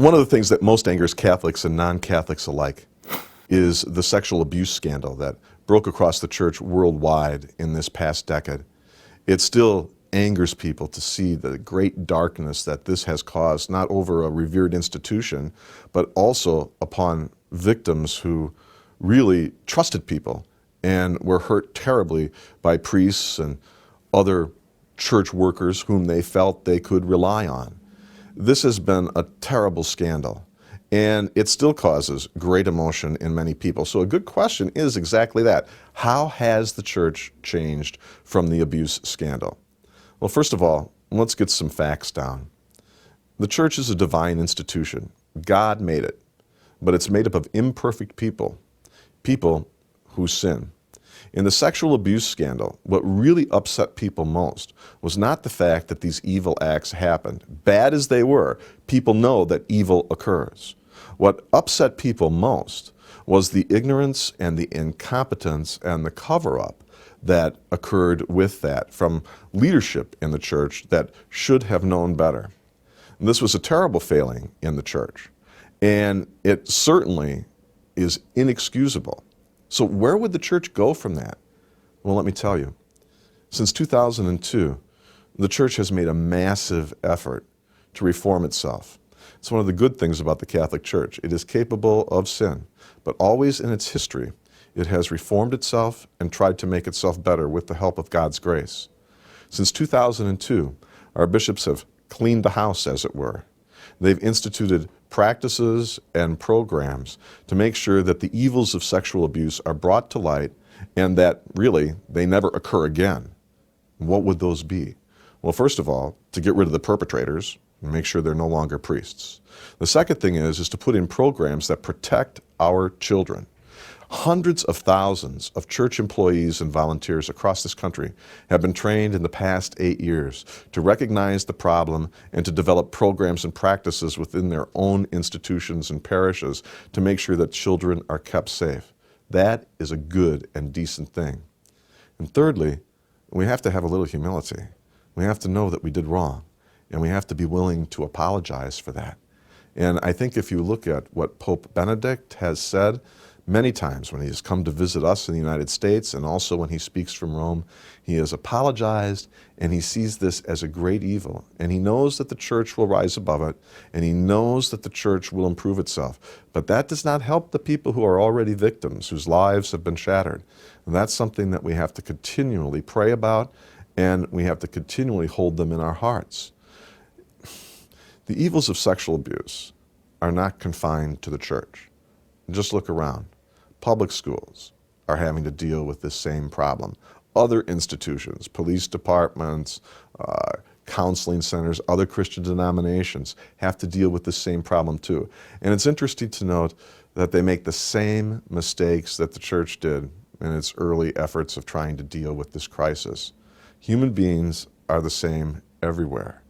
One of the things that most angers Catholics and non-Catholics alike is the sexual abuse scandal that broke across the church worldwide in this past decade. It still angers people to see the great darkness that this has caused, not over a revered institution, but also upon victims who really trusted people and were hurt terribly by priests and other church workers whom they felt they could rely on. This has been a terrible scandal, and it still causes great emotion in many people. So a good question is exactly that. How has the church changed from the abuse scandal? Well, first of all, let's get some facts down. The church is a divine institution. God made it, but it's made up of imperfect people, people who sin. In the sexual abuse scandal, what really upset people most was not the fact that these evil acts happened. Bad as they were, people know that evil occurs. What upset people most was the ignorance and the incompetence and the cover-up that occurred with that from leadership in the church that should have known better. And this was a terrible failing in the church, and it certainly is inexcusable. So where would the church go from that? Well, let me tell you. Since 2002, the church has made a massive effort to reform itself. It's one of the good things about the Catholic Church. It is capable of sin, but always in its history, it has reformed itself and tried to make itself better with the help of God's grace. Since 2002, our bishops have cleaned the house, as it were. They've instituted practices and programs to make sure that the evils of sexual abuse are brought to light and that really they never occur again. What would those be? Well, first of all, to get rid of the perpetrators and make sure they're no longer priests. The second thing is to put in programs that protect our children. Hundreds of thousands of church employees and volunteers across this country have been trained in the past 8 years to recognize the problem and to develop programs and practices within their own institutions and parishes to make sure that children are kept safe. That is a good and decent thing. And thirdly, we have to have a little humility. We have to know that we did wrong, and we have to be willing to apologize for that. And I think if you look at what Pope Benedict has said many times when he has come to visit us in the United States and also when he speaks from Rome, he has apologized and he sees this as a great evil. And he knows that the church will rise above it, and he knows that the church will improve itself. But that does not help the people who are already victims, whose lives have been shattered. And that's something that we have to continually pray about, and we have to continually hold them in our hearts. The evils of sexual abuse are not confined to the church. Just look around. Public schools are having to deal with this same problem. Other institutions, police departments, counseling centers, other Christian denominations have to deal with the same problem too. And it's interesting to note that they make the same mistakes that the church did in its early efforts of trying to deal with this crisis. Human beings are the same everywhere.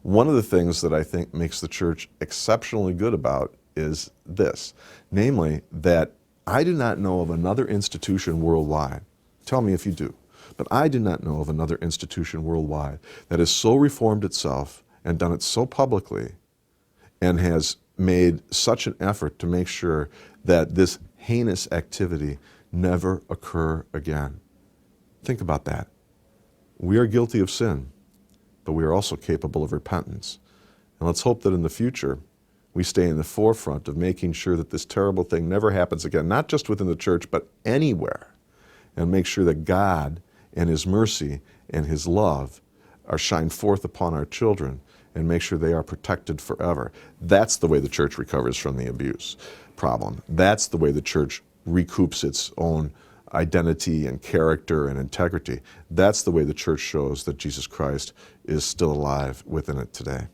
One of the things that I think makes the church exceptionally good about is this, namely that I do not know of another institution worldwide, tell me if you do, but I do not know of another institution worldwide that has so reformed itself and done it so publicly and has made such an effort to make sure that this heinous activity never occur again. Think about that. We are guilty of sin, but we are also capable of repentance. And let's hope that in the future, we stay in the forefront of making sure that this terrible thing never happens again, not just within the church, but anywhere, and make sure that God and His mercy and His love are shined forth upon our children and make sure they are protected forever. That's the way the church recovers from the abuse problem. That's the way the church recoups its own identity and character and integrity. That's the way the church shows that Jesus Christ is still alive within it today.